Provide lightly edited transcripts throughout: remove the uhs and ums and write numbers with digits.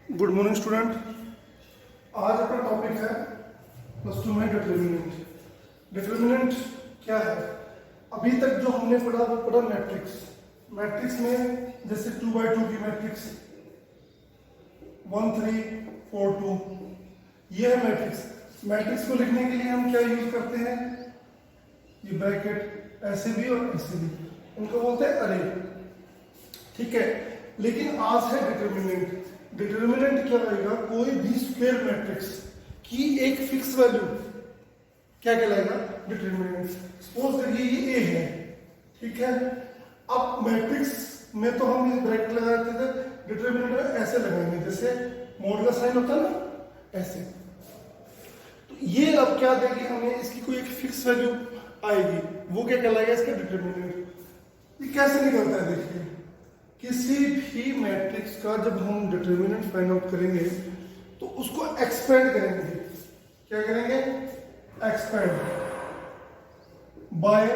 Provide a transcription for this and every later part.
Good morning student. आज अपना topic है प्लस टू में डिटर्मिनेंट। डिटर्मिनेंट क्या है? अभी तक जो हमने पढ़ा वो पढ़ा मैट्रिक्स। मैट्रिक्स में जैसे 2x2 की मैट्रिक्स 1 3 4 2, ये है मैट्रिक्स। मैट्रिक्स को लिखने के लिए हम क्या यूज करते हैं? ये ब्रैकेट ऐसे भी और ऐसे भी, उनको बोलते हैं अरे। ठीक है, लेकिन आज है डिटर्मिनेंट। डिटर्मिनेंट क्या रहेगा? कोई भी स्क्वायर मैट्रिक्स की एक फिक्स वैल्यू क्या कहलाएगा? डिटर्मिनेंट। सपोज करिए ये ए है, ठीक है। अब मैट्रिक्स में तो हम ये ब्रैकेट लगा देते थे, डिटर्मिनेंट में ऐसे लगाएंगे जैसे मोड का साइन होता है ना, ऐसे। तो ये अब क्या देगी हमें? इसकी कोई एक फिक्स वैल्यू आएगी, वो क्या कहलाएगा? इसका डिटर्मिनेंट। ये कैसे निकलता है? देखिए, किसी भी मैट्रिक्स का जब हम डिटर्मिनेंट फाइंड आउट करेंगे तो उसको एक्सपेंड करेंगे। क्या करेंगे? एक्सपेंड बाय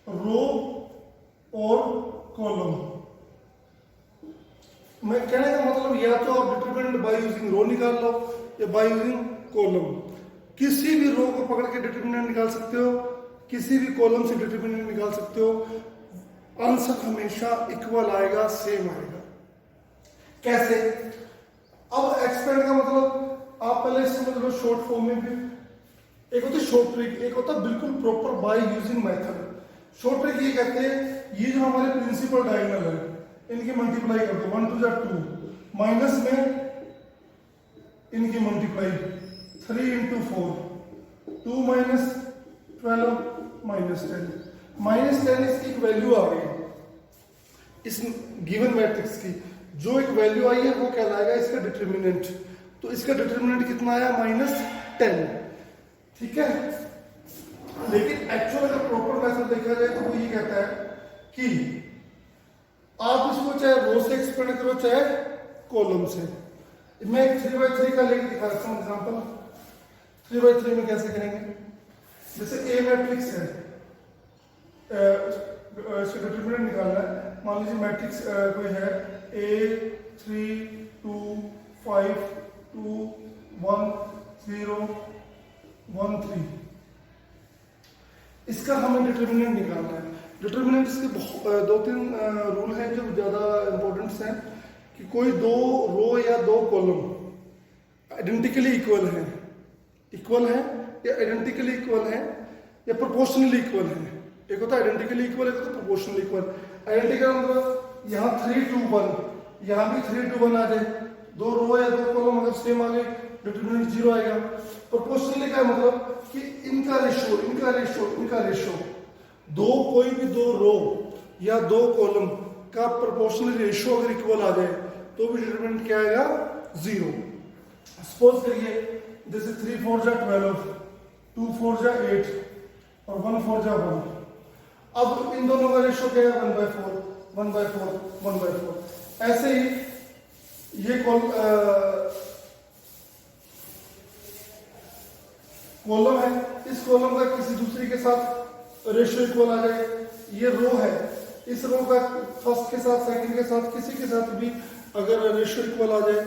रो और कॉलम। मैं कहने का मतलब या तो आप डिटर्मिनेंट बाय यूजिंग रो निकाल लो या बाय यूजिंग कॉलम। किसी भी रो को पकड़ के डिटर्मिनेंट निकाल सकते हो, किसी भी कॉलम से डिटर्मिनेंट निकाल सकते हो। आंसर हमेशा इक्वल आएगा, सेम आएगा। कैसे? अब एक्सपेंड का मतलब आप पहले समझ लो शॉर्ट फॉर्म में भी। एक होता है शॉर्ट ट्रिक, एक होता है बिल्कुल proper by using method. Short trick ये कहते हैं, ये जो हमारे प्रिंसिपल डायगोनल है इनकी मल्टीप्लाई कर दो, 1 2 जा 2, माइनस में इनकी multiply 3 into 4, 2 minus 12 minus 10। Minus 10 इसकी एक वैल्यू आ गई इस गिवन मैट्रिक्स की। जो एक वैल्यू आई है वो कहलाएगा इसका डिटर्मिनेंट। तो इसका डिटर्मिनेंट कितना आया? -10। ठीक है, लेकिन एक्चुअल अगर प्रॉपर मेथड देखा जाए तो वो ये कहता है कि आप इसको चाहे रो से एक्सपेंड करो चाहे कॉलम से। मैं 3x3 का लेके दिखा सकता हूँ एग्जाम्पल। 3x3 में कैसे करेंगे? जैसे ए मैट्रिक्स है, इसका डिटर्मिनेंट निकालना है। मान लीजिए मैट्रिक्स कोई है A 3 2 5 2 1 0 1 3। इसका हमें डिटर्मिनेंट निकालना है। डिटर्मिनेंट इसके दो तीन रूल हैं जो ज़्यादा इंपॉर्टेंट हैं कि कोई दो रो या दो कॉलम आइडेंटिकली इक्वल है या आइडेंटिकली इक्वल है या प्रोपोर्शनली इक्वल है। एक होता है आइडेंटिकली इक्वल, एक होता है प्रोपोर्शनली इक्वल। आइडेंटिकल मतलब यहाँ 3 2 1, यहाँ भी 3 2 1 आ जाए, दो रो या दो कॉलम अगर सेम आ गए डिटर्मिनेंट 0 आएगा। प्रोपोर्शनली का मतलब कि इनका रेशो कोई भी दो रो या दो कॉलम का प्रोपोर्शनल रेशो अगर इक्वल आ जाए तो भी डिटर्मिनेंट क्या आएगा? 0। सपोज करिए जैसे 3 4 जा 12, 2 4 जा 8 और 1 4 जा 1। अब इन दोनों का रेशो क्या है? 1/4 1/4 1/4। ऐसे ही ये कॉलम है, इस कॉलम का किसी दूसरे के साथ रेशो इक्वल आ जाए। ये रो है, इस रो का फर्स्ट के साथ सेकंड के साथ किसी के साथ भी अगर रेशो इक्वल आ जाए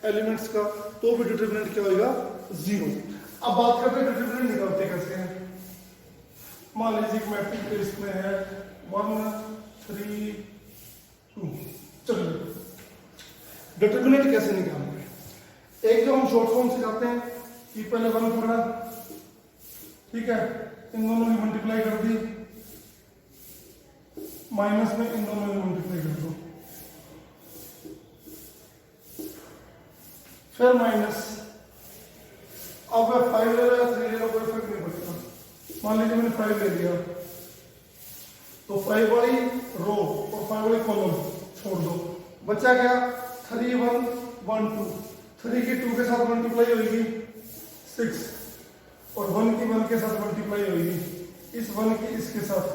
एलिमेंट्स का तो भी डिटर्मिनेंट क्या होगा? 0। अब बात करते हैं डिटर्मिनेंट निकालते कैसे हैं। मान लीजिए एक मैट्रिक्स के इसमें है 1 3 2। चलिए डिटर्मिनेंट कैसे निकालेंगे? एक जो हम शॉर्ट फॉर्म से जाते हैं कि पहले 1 पढ़ा, ठीक है, इन दोनों की मल्टीप्लाई कर दी, माइनस में इन दोनों की मल्टीप्लाई कर दो, फिर माइनस। अब 5 ले लो या 3 ले लो, कोई फर्क नहीं पड़ता। मान लीजिए मैंने 5 ले लिया तो 5 वाली रो और 5 वाली कॉलम छोड़ दो, बचा क्या? 3 1 1 2। 3 की 2 के साथ मल्टीप्लाई होगी 6 और 1 की 1 के साथ मल्टीप्लाई होगी, इस 1 की इसके साथ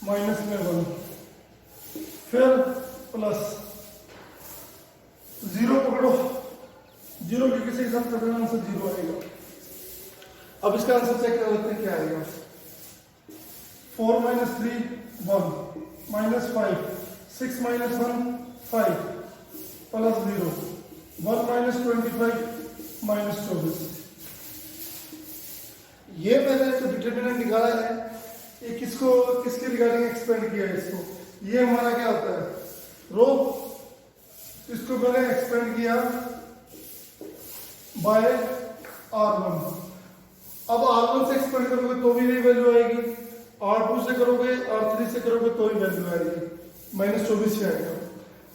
माइनस में 1, फिर प्लस 0 पकड़ो, 0 की किसी के साथ कर देना, आंसर 0 आएगा। अब इसका आंसर चेक कर लेते हैं क्या आएगा। 4 - 3 1 -5 6 - 1 5 +0 1 माइनस 25 माइनस 24। ये मैंने जो डिटर्मिनेंट निकाला है, ये किसके रिगार्डिंग एक्सपेंड किया है इसको, ये हमारा क्या होता है रो, इसको मैंने एक्सपेंड किया बाय R1। अब R1 से एक्सपेंड करोगे तो भी यही वैल्यू आएगी, R2 से करोगे, R3 से करोगे तो ही वैल्यू आएगी, माइनस 24 से आएगा।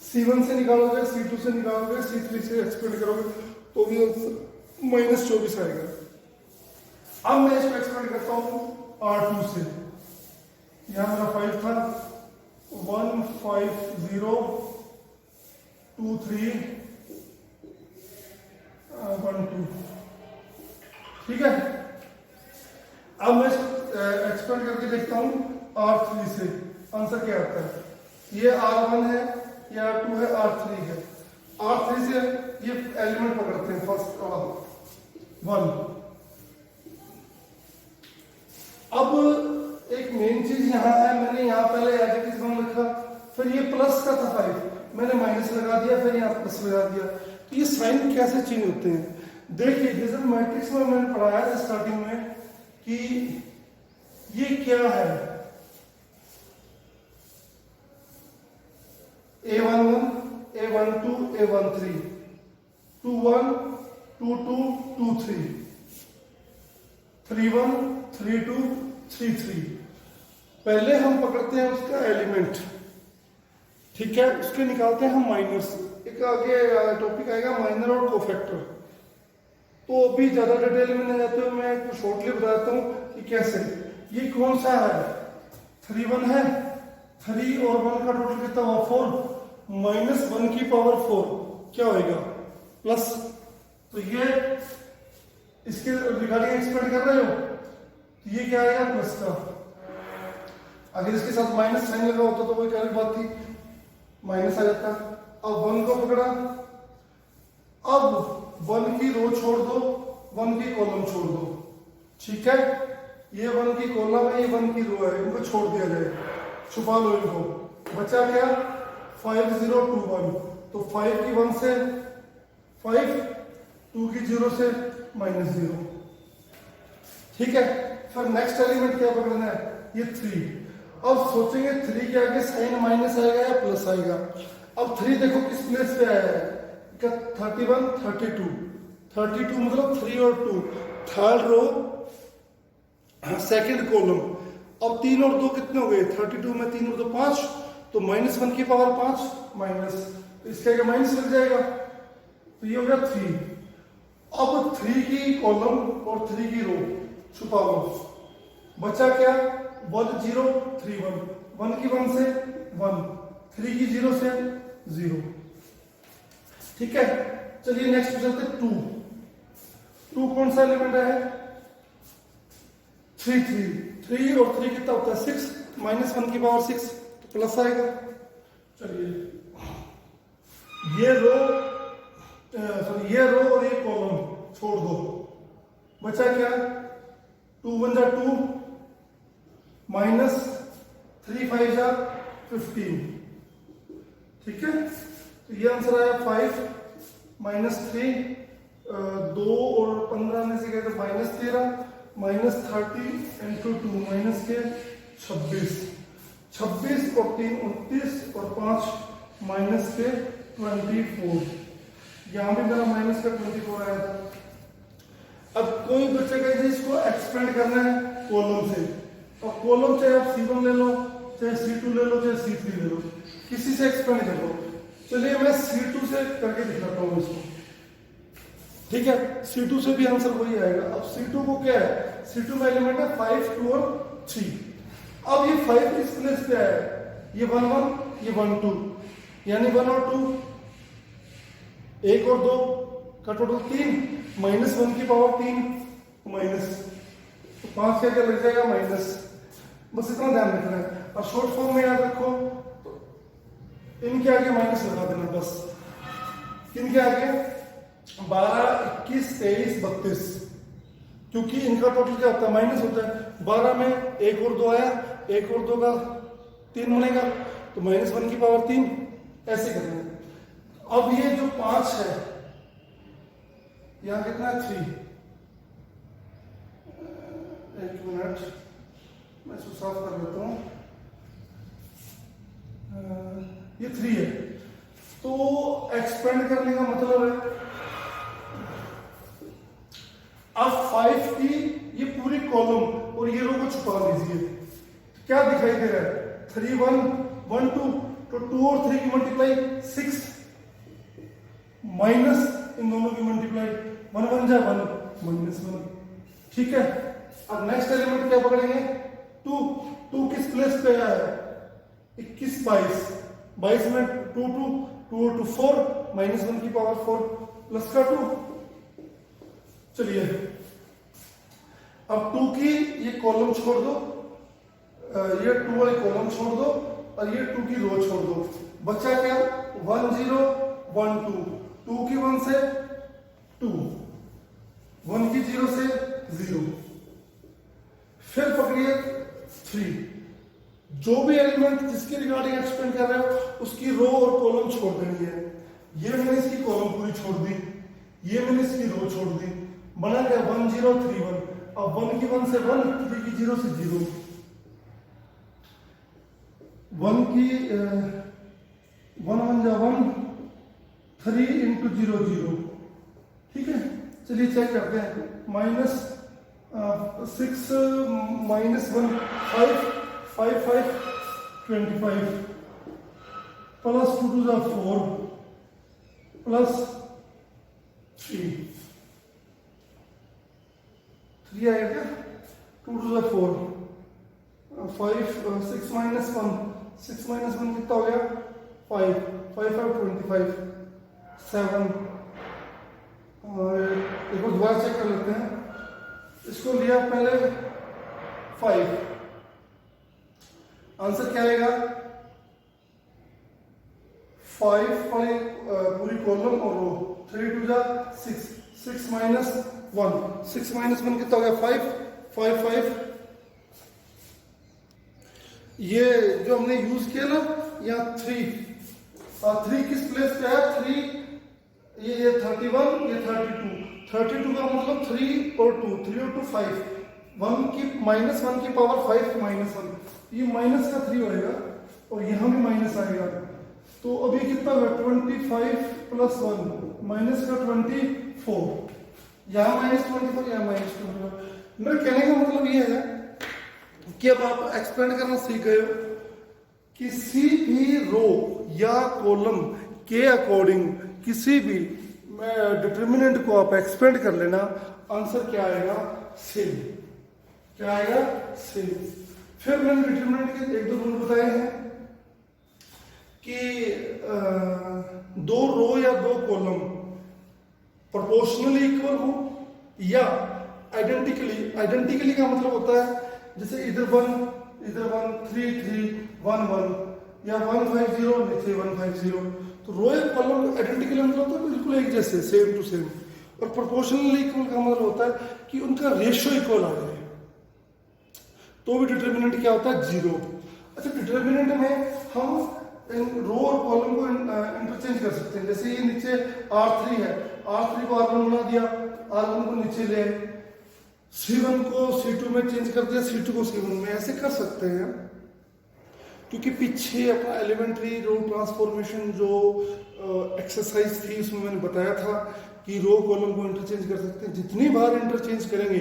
C1 से निकालोगे, C2 से निकालोगे, C3 से एक्सपेंड करोगे तो भी माइनस 24 आएगा। अब मैं इसको एक्सपेंड करता हूं R2 से, यहां मेरा 5 था, 1 5 0 2 3 1 2, ठीक है। अब मैं एक्सपेंड करके देखता हूं R3 से, आंसर क्या आता है, ये R1 है, ये R2 है, R3 है। R3 से ये एलिमेंट पकड़ते हैं, फर्स्ट 1। अब एक मेन चीज यहां है, मैंने यहां पहले एज इट इज 1 लिखा, फिर ये प्लस का था 5, मैंने माइनस लगा दिया, फिर यहाँ प्लस लगा दिया। तो ये साइन कैसे चेंज होते हैं, देखिए जैसे मैट्रिक्स में मैंने पढ़ाया था स्टार्टिंग में कि ये क्या है, A11 A12 A13 21 22 23 31 32 33। पहले हम पकड़ते हैं उसका एलिमेंट, ठीक है, उसके निकालते हैं हम माइनर्स। एक आगे टॉपिक आएगा माइनर और कोफैक्टर, तो अभी ज्यादा डिटेल में नहीं जाते हुए मैं कुछ शॉर्टली बताता हूँ कि कैसे। ये कौन सा है, 3 1 है, 3 और 1 का टोटल कितना हुआ 4, माइनस 1 की पावर 4 क्या होएगा प्लस। तो ये इसके रिगार्डिंग एक्सपेंड कर रहे हो, तो ये क्या आएगा प्लस का। अगर इसके साथ माइनस साइन लगा होता तो वो एक अलग बात थी, माइनस आ जाता। अब 1 को पकड़ा, अब 1 की रो छोड़ दो, 1 की कॉलम छोड़ दो, ठीक है। ये 1 की कॉलम है, ये 1 की रो है, इनको छोड़ दिया जाए, छुपा लो इनको। बचा क्या 5 0 2 1, तो 5 की 1 से 5, 2 की 0 से माइनस 0, ठीक है। फिर नेक्स्ट एलिमेंट क्या पकड़ना है, ये 3। अब सोचेंगे 3 के आगे साइन माइनस आएगा या प्लस आएगा। अब 3 देखो किस प्लेस पे आया है, 31 32, 32 मतलब 3 और 2, थर्ड रो सेकंड कॉलम। अब 3 और 2 कितने हो गए, 32 में 3 और 2 5, तो माइनस 1 की पावर 5 माइनस, तो इसके आगे माइनस लग जाएगा, तो ये हो गया 3। अब 3 की कॉलम और 3 की रो छुपा लो, बचा क्या 1 0 3 1, 1 की 1 से 1, 3 की 0 से 0, ठीक है। चलिए नेक्स्ट पे चलते हैं 2 कौन सा एलिमेंट है, 3 और 3 कितना होता है 6, माइनस 1 की पावर 6 तो प्लस आएगा। चलिए ये रो और ये कॉलम छोड़ दो, बचा क्या 2 1 जा 2, माइनस 3 5 जा 15, ठीक है। तो ये आंसर आया 5 माइनस 3, 2 और 15 में से कहते माइनस 13, माइनस 30 इंटू 2 माइनस के 26 और 3 29 और 5 माइनस के 24। यहां भी मेरा माइनस का 24 आया था। अब कोई बच्चे का इसको एक्सपेंड करना है कॉलम से, और कॉलम चाहे आप C1 ले लो, चाहे C2 ले लो, चाहे C3 ले लो, किसी से एक्सपेंड कर लो। चलिए मैं C2 से करके दिखाता हूँ इसको, ठीक है। C2 से भी आंसर वही आएगा। अब C2 को क्या है, C2 में एलिमेंट है 5 2 और 3। अब ये 5 किस प्लेस पे है, ये 1 1 ये 1 2, यानी 1 और 2 1 और 2 का टोटल 3, माइनस 1 की पावर 3 माइनस, तो 5 क्या क्या लग जाएगा माइनस, बस इतना ध्यान रखना है। और शॉर्ट फॉर्म में याद रखो, तो इनके आगे माइनस लगा देना बस। इनके आगे 12 21 23 32, क्योंकि इनका टोटल क्या होता है माइनस होता है। 12 में 1 और 2 आया, 1 और 2 का 3 बनेगा, तो माइनस 1 की पावर 3, ऐसे करना है। अब ये जो 5 है यहाँ कितना है 3, एक मिनट मैं इसको साफ कर लेता हूँ, ये 3 है। तो एक्सपेंड करने का मतलब है अब 5 की ये पूरी कॉलम और ये रो को छुपा लीजिए, क्या दिखाई दे रहा है 3 1 1 2, तो 2 और 3 की मल्टीप्लाई 6 माइनस इन दोनों की मल्टीप्लाई 1 1 जा 1 -1, ठीक है। अब नेक्स्ट एलिमेंट क्या पकड़ेंगे 2, 2 किस प्लेस पे है 21 22 में 2 2 2 और 2 4 -1 की पावर 4 प्लस का 2। चलिए अब 2 की ये कॉलम छोड़ दो, ये 2 वाली कॉलम छोड़ दो और ये 2 की रो छोड़ दो, बचा क्या 1 0 1 2, 2 की 1 से 2, 1 की 0 से 0, फिर पकड़िए 3, जो भी एलिमेंट जिसके रिगार्डिंग एक्सपेंड कर रहे हो उसकी रो और कॉलम छोड़ देनी है। ये मैंने इसकी कॉलम पूरी छोड़ दी, ये मैंने इसकी रो छोड़ दी, बना गया 1 0 3 1। अब 1 की 1 से 1, 3 की 0 से 0, 1 की 1 1 जा 1, 3 इंटू 0 0, ठीक है। चलिए चेक करते हैं, -6 -1 5 5 5 25 प्लस 2 2 4 प्लस 3 आएगा क्या 2 2 4 5 6 -1 6 -1 कितना हो गया 5 5 5 25 7। एक बार दोबारा चेक कर लेते हैं, इसको लिया पहले 5, आंसर क्या आएगा 5 वाली पूरी कॉलम और रो, 3 2 जा 6 6 -1 6 -1 कितना हो गया 5 5 5। ये जो हमने यूज किया ना यहाँ 3 किस प्लेस पे है 3, ये 31 ये 32 का मतलब 3 और 2 3 और 2 5, 1 की -1 की पावर 5 -1, ये माइनस का 3 होएगा और यहाँ भी माइनस आएगा, तो अभी कितना होगा 25 प्लस 1 माइनस का 24, यहाँ -24 यहाँ -24। मेरे कहने का मतलब ये है कि अब आप एक्सपेंड करना सीख गए हो, किसी भी रो या कॉलम के अकॉर्डिंग किसी भी डिटर्मिनेंट को आप एक्सपेंड कर लेना, आंसर क्या आएगा सेम, क्या आएगा सेम। फिर मैंने डिटर्मिनेंट के 1 2 रूल बताए हैं कि 2 रो या 2 कॉलम प्रोपोर्शनली इक्वल हो या आइडेंटिकली का मतलब होता है जैसे इधर 1 3 3 1 1 या 1 5 0 नीचे 1 5 0, तो रो या कॉलम आइडेंटिकली मतलब होता है बिल्कुल एक जैसे सेम टू सेम, और प्रोपोर्शनली इक्वल का मतलब होता है कि उनका रेशियो इक्वल आ जाए, तो भी डिटर्मिनेंट क्या होता है 0। अच्छा डिटर्मिनेंट में हम रो और कॉलम को इंटरचेंज कर सकते हैं, जैसे ये नीचे R3 है, R3 को R1 बना दिया, R1 को नीचे ले C1 को C2 में चेंज कर दिया, C2 को C1 में, ऐसे कर सकते हैं क्योंकि पीछे अपना एलिमेंट्री रो ट्रांसफॉर्मेशन जो एक्सरसाइज थी उसमें मैंने बताया था कि रो कॉलम को इंटरचेंज कर सकते हैं, जितनी बार इंटरचेंज करेंगे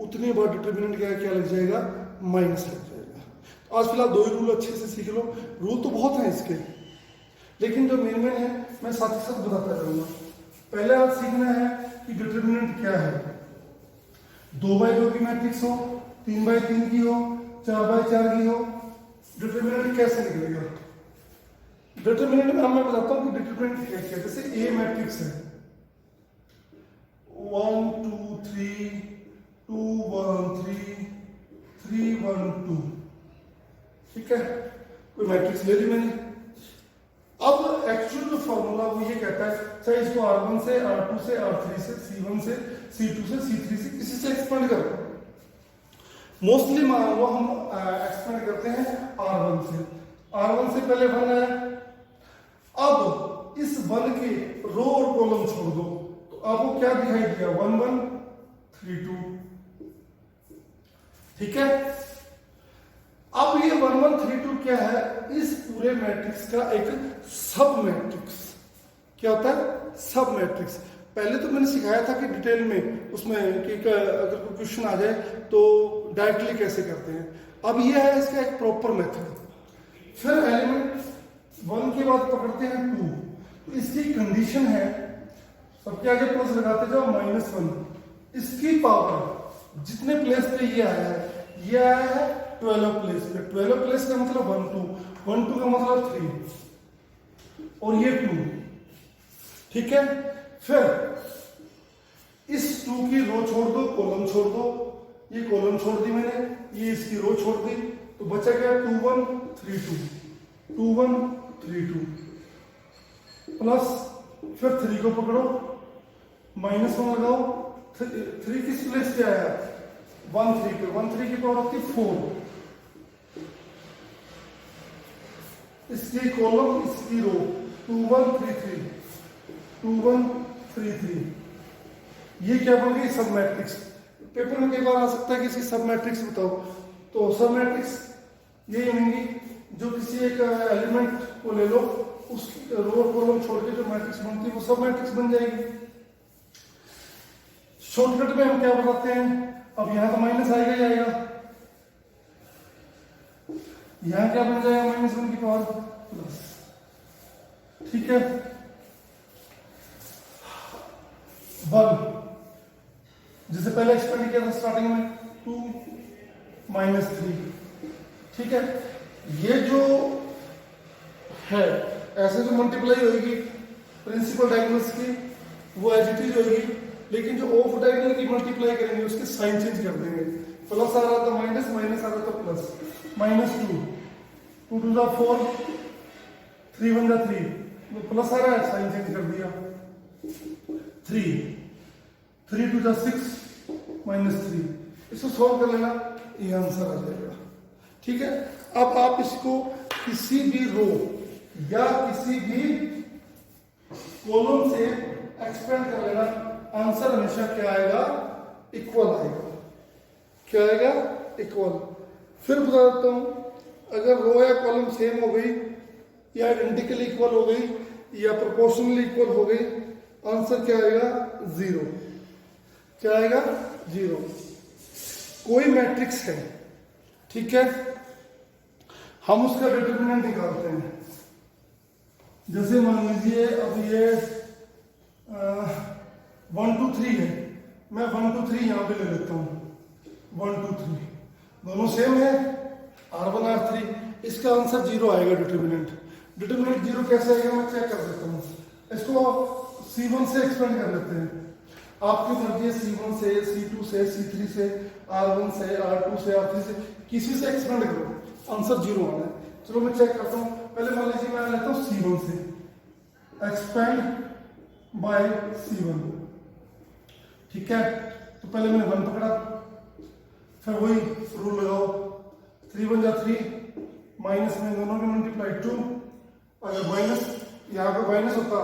उतनी बार डिटर्मिनेंट क्या लग जाएगा माइनस लग जाएगा। आज फिलहाल 2 ही रूल अच्छे से सीख लो, रूल तो बहुत हैं इसके, लेकिन जो मेन है मैं साथ ही साथ बताता रहूँगा। पहले आज सीखना है कि डिटर्मिनेंट क्या है, 2 बाई 2 की मैट्रिक्स हो, 3 बाई 3 की हो, 4 बाई 4 की हो, डिटर्मिनेंट कैसे निकलेगा। डिटर्मिनेंट में मैं बताता हूँ कि डिटर्मिनेंट क्या है। जैसे ए मैट्रिक्स है 1 2 3 2 1 3 3 1 2, ठीक है, कोई मैट्रिक्स ले ली मैंने। अब एक्चुअल जो फॉर्मूला वो ये कहता है, चाहे इसको R1 से R2 से R3 से C1 से C2 से C3 से किसी से एक्सपेंड करो, मोस्टली मान लो हम एक्सपेंड करते हैं R1 से, R1 से पहले 1 है, अब इस 1 के रो और कॉलम छोड़ दो, तो आपको क्या दिखाई दिया, 1 1 3 2, ठीक है। अब ये 1 1 3 2 क्या है, इस पूरे मैट्रिक्स का एक सब मैट्रिक्स। क्या होता है, सब मैट्रिक्स। पहले तो मैंने सिखाया था कि डिटेल में उसमें कि अगर कोई क्वेश्चन आ जाए तो डायरेक्टली कैसे करते हैं। अब ये है इसका एक प्रॉपर मेथड। फिर एलिमेंट 1 के बाद पकड़ते हैं 2, तो इसकी कंडीशन है सबके आगे प्लस लगाते जाओ -1, इसकी पावर जितने प्लेस पे ये आया है, ये आया है 12 प्लेस पे। 12 प्लेस का मतलब 1 2, 1 2 का मतलब 3 और ये 2, ठीक है। फिर इस 2 की रो छोड़ दो, कॉलम छोड़ दो, ये कॉलम छोड़ दी मैंने, ये इसकी रो छोड़ दी, तो बचा क्या 2 1 3 2, 2 1 3 2 प्लस, फिर 3 को पकड़ो, -1 लगाओ, 3 किस प्लेस पे आया, 1 3 पे, 1 3 की पावर होती 4, इसकी कॉलम इसकी रो, 2 1 3 3, 2 1 3 3, ये क्या बन गई, सब मैट्रिक्स। पेपर में कई बार आ सकता है कि इसकी सब मैट्रिक्स बताओ, तो सब मैट्रिक्स यही होंगी, जो किसी एक एलिमेंट को ले लो, उस रो और कॉलम छोड़ के जो मैट्रिक्स बनती है वो सब मैट्रिक्स बन जाएगी। शॉर्टकट में हम क्या बताते हैं, अब यहां तो माइनस आएगा ही आएगा, यहां क्या बन जाएगा, -1 की पावर प्लस, ठीक है। 1 जैसे पहले एक्सपेंड किया था स्टार्टिंग में, 2 -3, ठीक है। ये जो है ऐसे जो मल्टीप्लाई होगी प्रिंसिपल डायगोनल्स की, वो एज इट इज होगी, लेकिन जो ऑफ डायगोनल की मल्टीप्लाई करेंगे उसके साइन चेंज कर देंगे। प्लस आ रहा था माइनस, माइनस आ रहा था प्लस, -2, 2 2 4, 3 1 3, प्लस आ रहा है, साइन चेंज कर दिया, 3 3 2 6 -3, इसको सॉल्व कर लेना, ये आंसर आ जाएगा, ठीक है। अब आप इसको किसी भी रो या किसी भी कॉलम से एक्सपेंड कर लेना, आंसर हमेशा क्या आएगा, इक्वल आएगा। क्या आएगा, इक्वल। फिर बता देता हूं, अगर रो या कॉलम सेम हो गई या आइडेंटिकली इक्वल हो गई या प्रोपोर्शनली इक्वल हो गई, आंसर क्या आएगा, 0। क्या आएगा, 0। कोई मैट्रिक्स है, ठीक है, हम उसका डिटरमिनेंट निकालते हैं। जैसे मान लीजिए अब ये 1 2 3 है, मैं 1 2 3 यहां पे ले लेता हूं, 1 2 3 दोनों सेम है, R1 R3, इसका आंसर 0 आएगा। डिटरमिनेंट 0 कैसे आएगा, मैं चेक कर देता हूं। इसको C1 से एक्सपेंड कर लेते हैं, आपकी मर्जी है C1 से, C2 से, C3 से, R1 से, R2 से, R3 से, किसी से एक्सपेंड करो, आंसर 0 आना है। चलो मैं चेक करता हूं, पहले मान लीजिए मैं लेता हूं C1 से, एक्सपेंड बाय C1, ठीक है। तो पहले मैंने 1 पकड़ा, फिर वही रूल लगाओ, 3 1 3, माइनस में दोनों के मल्टीप्लाई 2, अगर माइनस यहाँ पे माइनस होता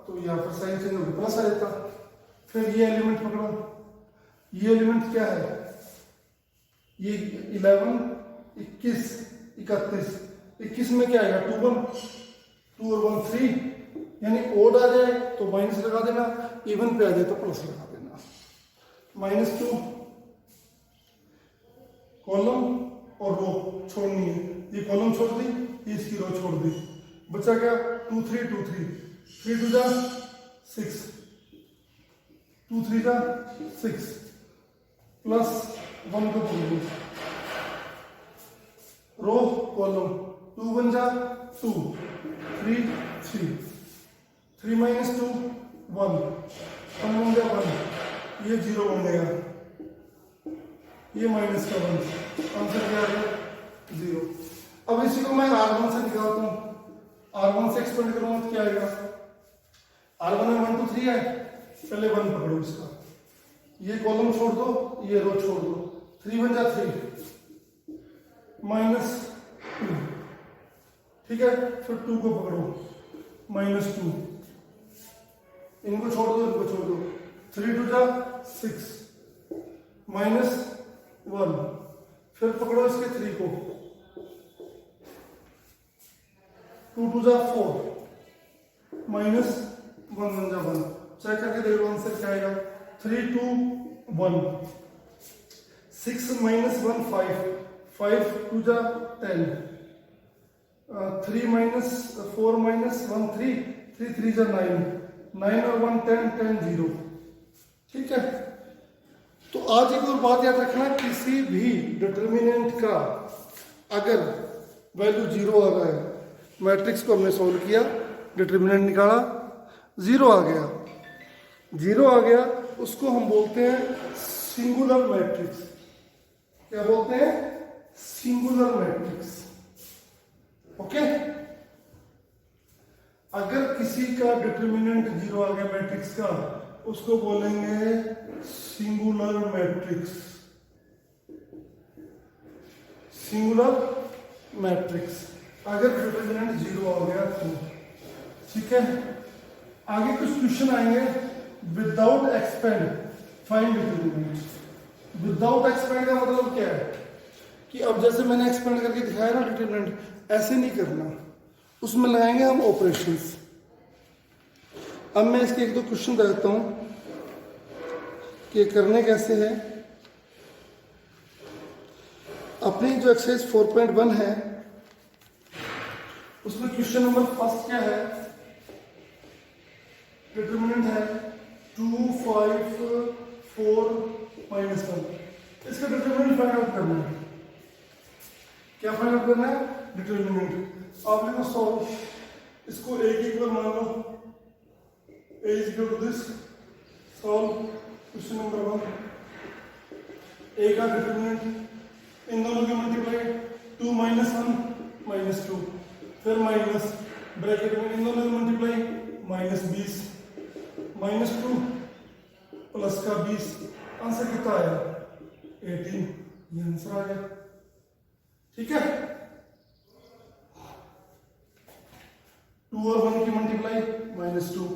तो यहाँ पर साइन चेंज होकर प्लस आ जाता। फिर ये एलिमेंट पकड़ो, ये एलिमेंट क्या है, ये 11 21 31, 21 में क्या आएगा, 2 1, 2 और 1 3, यानी ओड आ जाए तो माइनस लगा देना, इवन पे आ जाए तो प्लस लगा देना। -2 कॉलम और रो छोड़नी है, ये कॉलम छोड़ दी, ये इसकी रो छोड़ दी, बचा क्या 2 3 2 3, 3 2 6, 2 3 6 प्लस 1 को पकड़ो, रो कॉलम 2 1 2, 3 3, 3 -2 1, कम हो गया 1, ये 0 बन गया, ये माइनस का 1, आंसर क्या आ गया, 0। अब इसी को मैं R1 से निकालता हूं, R1 से एक्सपेंड करूंगा तो क्या आएगा, R1 में 1 2 3 है, पहले 1 पकड़ो इसका, ये कॉलम छोड़ दो, ये रो छोड़ दो, 3 1 3 -2, ठीक है। फिर 2 को पकड़ो, -2, इनको छोड़ दो, इनको छोड़ दो, 3 टू जा 6 -1, फिर पकड़ो इसके 3 को, 2 टू जा 4 -1 1 जा 1, चेक करके देख लो आंसर क्या आएगा। 3 2 1, 6 -1 5, 5 टू जा 10, 3 4 -1 3, 3 3 जा 9, 9 और 1 10, 10 0। ठीक है, तो आज एक और बात याद रखना, किसी भी डिटर्मिनेंट का अगर वैल्यू 0 आ गया, मैट्रिक्स को हमने सोल्व किया, डिटर्मिनेंट निकाला, 0 आ गया, 0 आ गया, उसको हम बोलते हैं सिंगुलर मैट्रिक्स। क्या बोलते हैं? Singular matrix. ओके, अगर किसी का डिटर्मिनेंट 0 आ गया मैट्रिक्स का, उसको बोलेंगे सिंगुलर मैट्रिक्स। सिंगुलर मैट्रिक्स अगर डिटर्मिनेंट 0 आ गया तो। ठीक है, आगे कुछ क्वेश्चन आएंगे। Without expand find determinant. Without expand का मतलब क्या है कि अब जैसे मैंने एक्सपेंड करके दिखाया ना डिटर्मिनेंट, ऐसे नहीं करना, उसमें लगाएंगे हम ऑपरेशंस। अब मैं इसके एक दो क्वेश्चन देता हूं कि करने कैसे हैं। अपनी जो एक्सरसाइज 4.1 है उसमें क्वेश्चन नंबर फर्स्ट क्या है? डिटर्मिनेंट है 2 5 4 -1। इसका डिटर्मिनेंट फाइंड आउट करना है। क्या फाइंड आउट करना है? डिटर्मिनेंट। आप लिखो सॉल्व, इसको a की इक्वल मान लो, a is equal to this, solve question number 1। a का डिटर्मिनेंट इन दोनों की मल्टीप्लाई 2 -1 -2, फिर माइनस ब्रैकेट में इन दोनों की मल्टीप्लाई -20 -2 प्लस का 20, आंसर कितना आया? 18। ये आंसर आ गया। ठीक है, 2 और 1 की मल्टीप्लाई -2,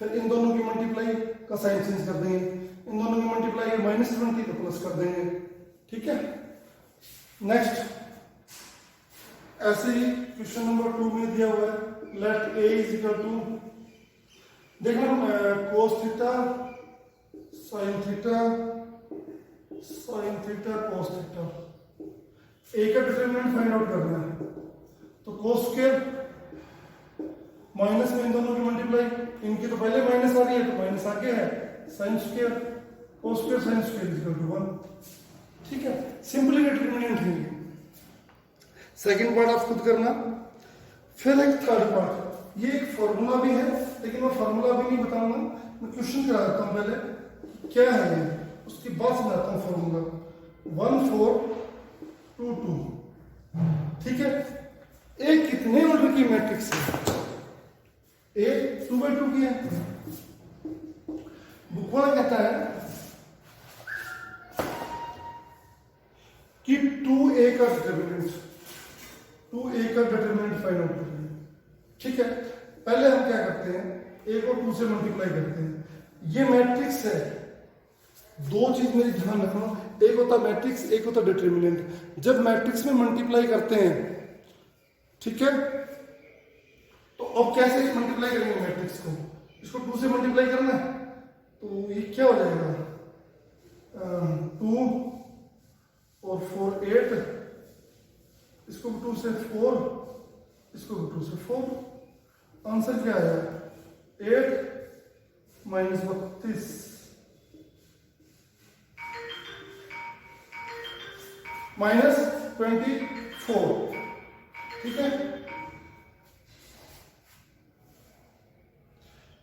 फिर इन दोनों की मल्टीप्लाई का साइन चेंज कर देंगे, इन दोनों की मल्टीप्लाई -20 तो प्लस कर देंगे। ठीक है, नेक्स्ट ऐसे ही क्वेश्चन नंबर 2 में दिया हुआ है let a is equal to, देखना cos theta sin theta cos theta. a का डिटरमिनेंट फाइंड आउट करना है, तो cos स्क्वायर माइनस में इन दोनों की मल्टीप्लाई, इनकी तो पहले माइनस आ रही है तो माइनस आगे है, sin square cos square sin square is equal to 1। ठीक है, सिंपली डिटरमिनेंट है। सेकंड पार्ट आप खुद करना। फिर एक थर्ड पार्ट, ये एक फॉर्मूला भी है, लेकिन मैं फॉर्मूला भी नहीं बताऊंगा, मैं क्वेश्चन करा देता हूं पहले क्या है ये, उसके बाद समझाता हूं फॉर्मूला। 1 4 2 2। ठीक है, एक कितने ऑर्डर की मैट्रिक्स है? एक 2/2 की है। बुक वाला कहता है कि 2a का डिटरमिनेंट, 2a का डिटरमिनेंट फाइंड आउट करना है। ठीक है, पहले हम क्या करते हैं, a को 2 से मल्टीप्लाई करते हैं। ये मैट्रिक्स है, दो चीज मेरी ध्यान रखना, एक होता मैट्रिक्स, एक होता डिटरमिनेंट। जब मैट्रिक्स में मल्टीप्लाई करते हैं, ठीक है, तो अब कैसे मल्टीप्लाई करेंगे मैट्रिक्स को? इसको 2 से मल्टीप्लाई करना है, तो ये क्या हो जाएगा? 2 और 4 8, इसको 2 से 4, इसको 2 से 4, आंसर क्या आया? 8 -32 -24। ठीक है,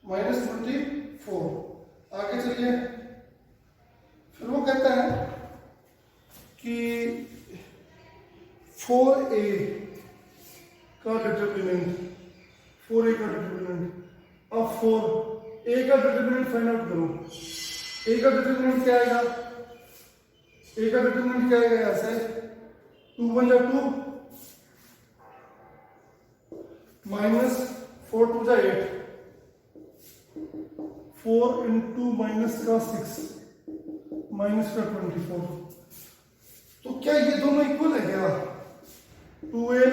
-24। आगे चलिए, फिर वो कहता है कि 4a का डिटरमिनेंट, 4a का डिटरमिनेंट। अब 4a का डिटरमिनेंट फाइंड आउट करो। a का डिटरमिनेंट क्या आएगा? a का डिटरमिनेंट क्या आएगा? यहां से 2 1 जा 2 -4 2 जा 8, 4 इंटू माइनस का 6 माइनस का 24। तो क्या ये दोनों इक्वल है क्या? 2a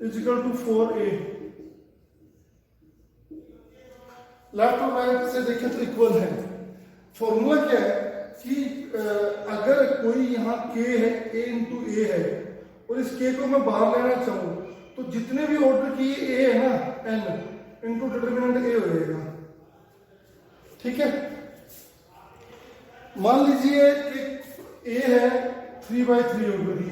is equal to 4a। Left और राइट से देखें तो इक्वल है। फॉर्मूला क्या है कि अगर कोई यहाँ k है, a इंटू ए है, और इस k को मैं बाहर लेना चाहूँ तो जितने भी ऑर्डर की a है ना, n इंटू डिटर्मिनेंट a हो जाएगा। ठीक है, मान लीजिए कि a है 3/3 ऑर्डर की,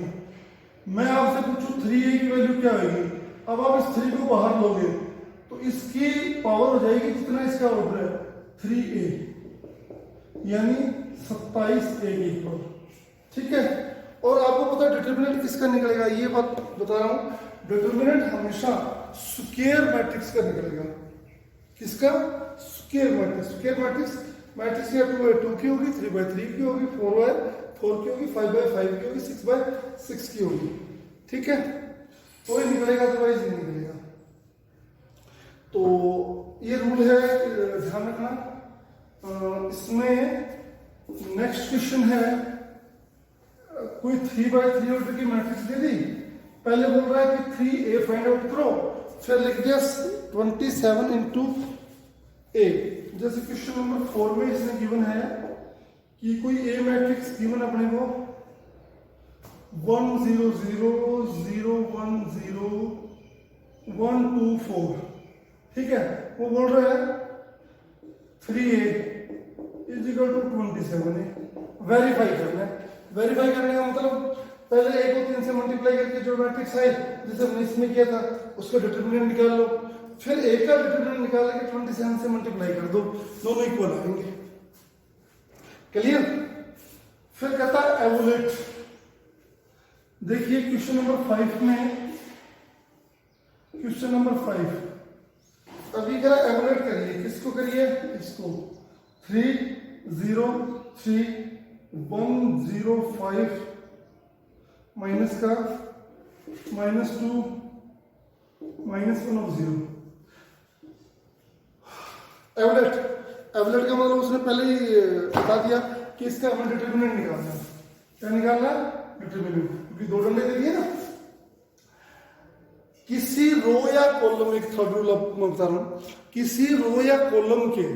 मैं आपसे पूछूं 3a की वैल्यू क्या होगी। अब आप इस 3 को बाहर लोगे तो इसकी पावर हो जाएगी जितना इसका ऑर्डर है 3a, यानी 27a की पावर। ठीक है, और आपको पता है डिटर्मिनेंट किसका निकलेगा, ये बात बता रहा हूं, डिटर्मिनेंट हमेशा स्क्वायर मैट्रिक्स का निकलेगा। किसका? Square matrix. स्क्वायर मैट्रिक्स या 2/2 की होगी, 3/3 की होगी, 4/4 की होगी, 5/5 की होगी, 6/6 की होगी। ठीक है, तो ये निकलेगा, अदरवाइज नहीं निकलेगा। तो ये रूल है, ध्यान रखना। इसमें नेक्स्ट क्वेश्चन है, कोई 3/3 ऑर्डर की मैट्रिक्स दे दी, पहले बोल रहा है कि 3a फाइंड आउट करो, फिर लिख दिया 27 इंटू a। जैसे क्वेश्चन नंबर 4 में इसने गिवन है कि कोई a मैट्रिक्स गिवन अपने को 1 0 0 0 1 0 1 2 4। ठीक है, वो बोल रहा है 3a is equal to 27a। Verify करना है। वेरीफाई करने का मतलब पहले a को 3 से मल्टीप्लाई करके जो मैट्रिक्स है जैसे हमने इसमें किया था उसका डिटर्मिनेंट निकाल लो, फिर a का डिटर्मिनेंट निकाल के 27 से मल्टीप्लाई कर दो, दोनों इक्वल आएंगे। क्लियर? फिर कहता है एवोलेट। देखिए क्वेश्चन नंबर 5 में, क्वेश्चन नंबर 5 अभी करा एवोलेट करिए। किसको करिए? इसको 3 0 3 1 0 5 माइनस का -2 -1 of 0। एवोलेट का मतलब उसने पहले ही बता दिया कि इसका हमें डिटर्मिनेंट निकालना है। क्या निकालना है? डिटर्मिनेंट, क्योंकि दो डंडे दे दिए ना। किसी रो या कॉलम, एक थर्ड रूल मैं बता रहा हूं, किसी रो या कॉलम के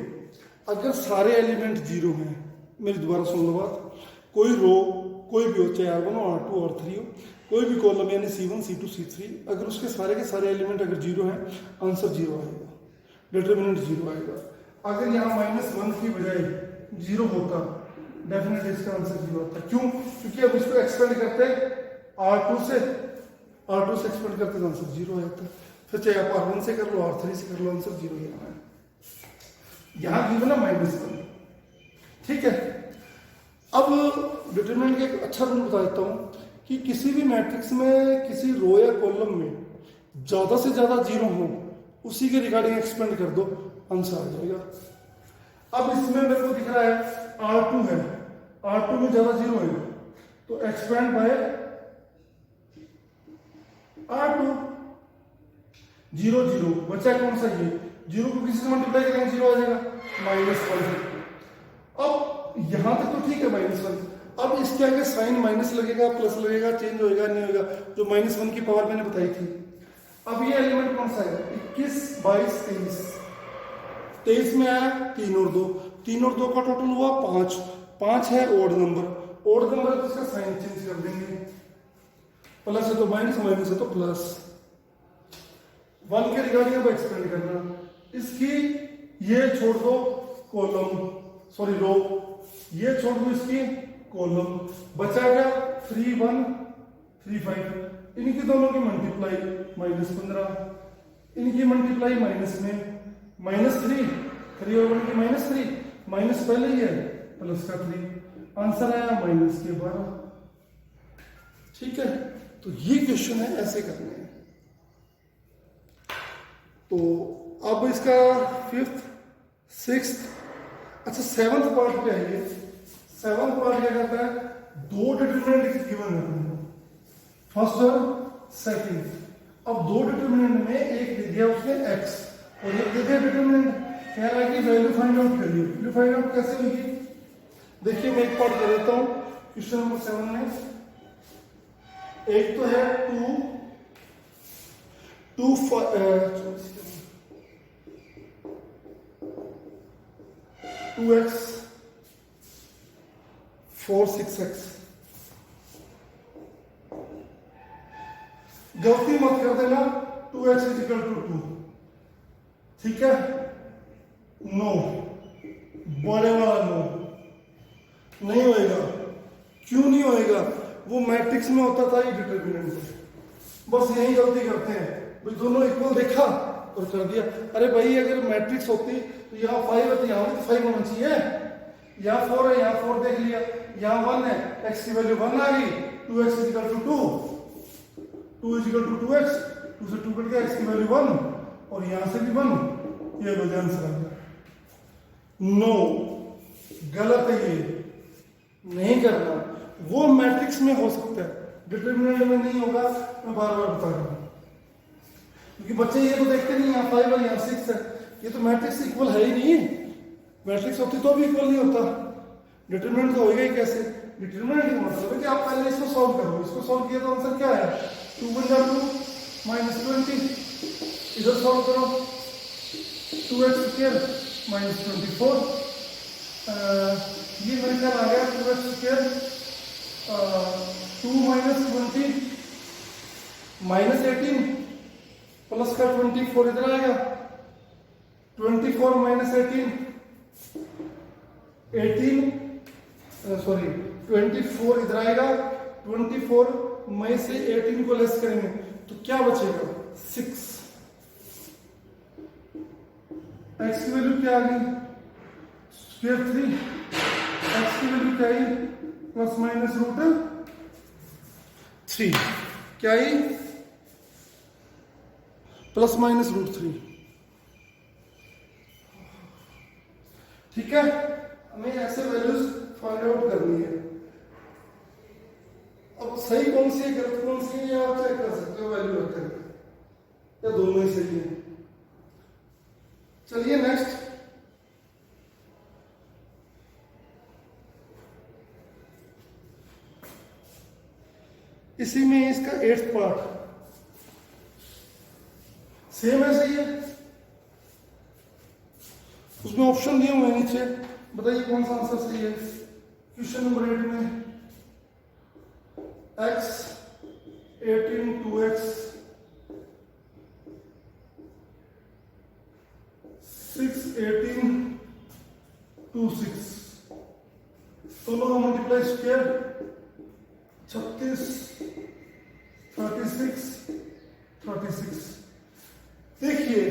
अगर सारे एलिमेंट 0 हैं, मेरी दोबारा सुन लो बात, कोई रो कोई भी हो, चाहे R1 हो, R2 और 3 हो, कोई भी कॉलम यानी C1 C2 C3, अगर उसके सारे के सारे एलिमेंट अगर 0 हैं, आंसर 0 आएगा, डिटर्मिनेंट 0 आएगा। अगर यहाँ -1 की बजाय 0 होता, डेफिनेटली इसका आंसर 0 आता। क्यों? क्योंकि अब इसको एक्सपेंड करते R2 से एक्सपेंड करते तो आंसर 0 आ जाता। फिर चाहे आप R1 से कर लो, R3 से कर लो, आंसर 0 ही आना है। यहाँ गिवन ना -1। ठीक है, अब डिटरमिनेंट का एक अच्छा रूल बता देता हूं कि किसी भी मैट्रिक्स में किसी रो या कॉलम में ज्यादा से ज्यादा 0 हो, उसी के रिगार्डिंग एक्सपेंड कर दो, आंसर आ जाएगा। अब इसमें मेरे को दिख रहा है R2 है, R2 में ज्यादा 0 है, तो एक्सपेंड बाय R2। 0 0 बचा कौन सा? ये 0 को किसी से मल्टीप्लाई करेंगे 0 आ जाएगा, -1। अब यहां तक तो ठीक है -1। अब इसके आगे साइन माइनस लगेगा, प्लस लगेगा, चेंज होएगा नहीं होएगा, जो -1 की पावर मैंने बताई थी। अब ये एलिमेंट कौन सा है? 21 22 23। 23 में आया 3 और 2, 3 और 2 का टोटल हुआ 5। 5 है ओड नंबर है तो इसका साइन चेंज कर देंगे, प्लस है तो माइनस, माइनस है तो प्लस। 1 के रिगार्डिंग अब एक्सपेंड करना, इसकी ये छोड़ दो कॉलम, सॉरी रो, ये छोड़ दो इसकी कॉलम, बचा क्या? 3 1 3 5। इनकी दोनों की मल्टीप्लाई -15, इनकी मल्टीप्लाई माइनस में -3, 3 और 1 की -3, माइनस पहले ही है, प्लस का 3, आंसर आया -12। ठीक है, तो ये क्वेश्चन है, ऐसे करने हैं। तो अब इसका 5th 6th, अच्छा 7th पार्ट क्या है? 7th पार्ट क्या कहता है? 2 डिटरमिनेंट गिवन है, फर्स्ट और सेकंड। अब 2 डिटरमिनेंट में एक दे दिया उसने x और एक दे दिया डिटरमिनेंट, कह रहा है कि वैल्यू फाइंड आउट करिए। वैल्यू फाइंड आउट कैसे होगी? देखिए मैं एक पार्ट कर देता हूँ क्वेश्चन नंबर 7 में। एक तो है 2x 4 6x। गलती मत कर देना 2x इज इक्वल टू 2, ठीक है? नो, बड़े वाला नो नहीं होएगा। क्यों नहीं होएगा? वो मैट्रिक्स में होता था ये डिटरमिनेंट। बस यही गलती करते हैं, भाई दोनों इक्वल देखा और कर दिया। अरे भाई अगर मैट्रिक्स होती तो यहाँ 5 है तो यहाँ भी तो 5 होना चाहिए। यहाँ 4 है, यहाँ 4 देख लिया, यहाँ 1 है, x की वैल्यू 1 आ गई, 2x is equal to 2, 2 is equal to 2x, 2 से 2 कट गया, x की वैल्यू 1 और यहाँ से भी 1, ये लो ध्यान से रखना। नो, गलत है, ये नहीं करना। वो मैट्रिक्स में हो सकता है, डिटरमिनेंट में नहीं होगा। मैं बार बार बता रहा हूँ क्योंकि बच्चे ये तो देखते नहीं, यहाँ 5 है यहाँ 6 है, ये तो मैट्रिक्स इक्वल है ही नहीं। मैट्रिक्स होती तो भी इक्वल नहीं होता, डिटरमिनेंट तो होगा ही कैसे? डिटरमिनेंट का मतलब है कि आप पहले इसको सॉल्व करो। इसको सॉल्व किया तो आंसर क्या है? 2 × 2 -20। इधर सॉल्व करो, 2x² -24। ये मेरे ख्याल आ गया 2x² 2 - 20 -18 प्लस का 24 इधर आएगा, 24 - 18 24 इधर आएगा, 24 मई से 18 को लेस करेंगे तो क्या बचेगा? 6। x की वैल्यू क्या आ गई? स्क्वायर 3। x की वैल्यू क्या आई? ±√3। क्या आई? ±√3। ठीक है, हमें ऐसे वैल्यूज फाइंड आउट करनी है। अब सही कौन सी है गलत कौन सी है ये आप चेक कर सकते हो वैल्यू रखकर, या दोनों ही सही है। चलिए नेक्स्ट, इसी में इसका 8th पार्ट सेम ऐसे ही है। उसमें ऑप्शन दिए हुए हैं नीचे, बताइए कौन सा आंसर सही है। क्वेश्चन नंबर 8 में x 18 2x 6 18 2 6 दोनों का मल्टीप्लाई स्क्वायर 36 36 36। देखिए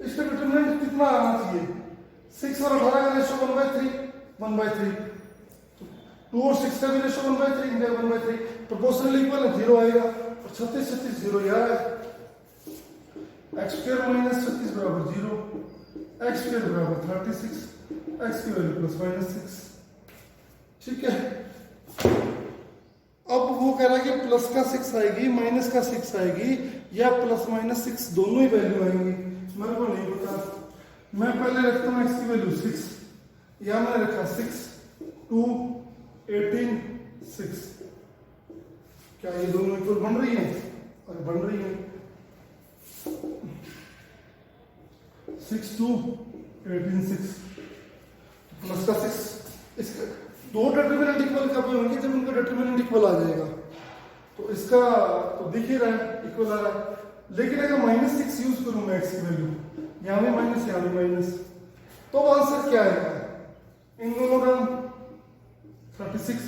इसका डिटरमिनेंट कितना आना चाहिए? 6 और 18 का रेशो 1/3 1/3, 2 और 6 का भी रेशो 1/3 1/3, प्रोपोर्शनल इक्वल 0 आएगा और 36 36 0 यहाँ है। x² - 36 बराबर 0, x² बराबर 36, x की वैल्यू +/6। ठीक है, अब वो कह रहा है कि प्लस का 6 आएगी माइनस का 6 आएगी या ±6 दोनों ही वैल्यू आएंगी, मेरे को नहीं पता। मैं पहले रखता हूँ x की वैल्यू 6, या मैंने रखा 6 2 18 6। क्या ये दोनों इक्वल बन रही है? और बन रही है। 6 2 18 6 प्लस का 6, इसका दो डिटरमिनेंट इक्वल कब होंगे? जब इनका डिटरमिनेंट इक्वल आ जाएगा। तो इसका तो दिख ही रहा है इक्वल आ रहा है, लेकिन अगर -6 यूज करूं मैं x की वैल्यू, यहाँ भी माइनस यहाँ भी माइनस, तो आंसर क्या आएगा? इन दोनों का 36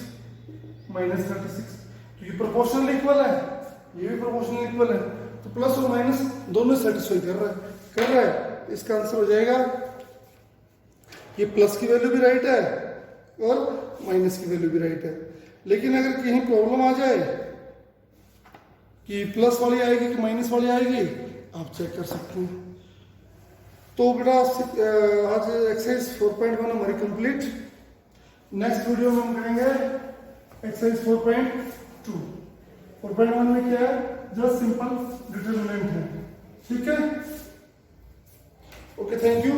-36, क्योंकि प्रोपोर्शनल इक्वल है, ये भी प्रोपोर्शनल इक्वल है, तो प्लस और माइनस दोनों सेटिस्फाई कर रहा है। इसका आंसर हो जाएगा, ये प्लस की वैल्यू भी राइट है और माइनस की वैल्यू भी राइट है। लेकिन अगर कहीं प्रॉब्लम आ जाए कि प्लस वाली आएगी कि माइनस वाली आएगी, आप चेक कर सकते हैं। तो बेटा आज एक्सरसाइज 4.1 हमारी कंप्लीट। नेक्स्ट वीडियो में हम करेंगे एक्सरसाइज 4.2। 4.1 में क्या है? जस्ट सिंपल डिटरमिनेंट है। ठीक है, ओके, थैंक यू।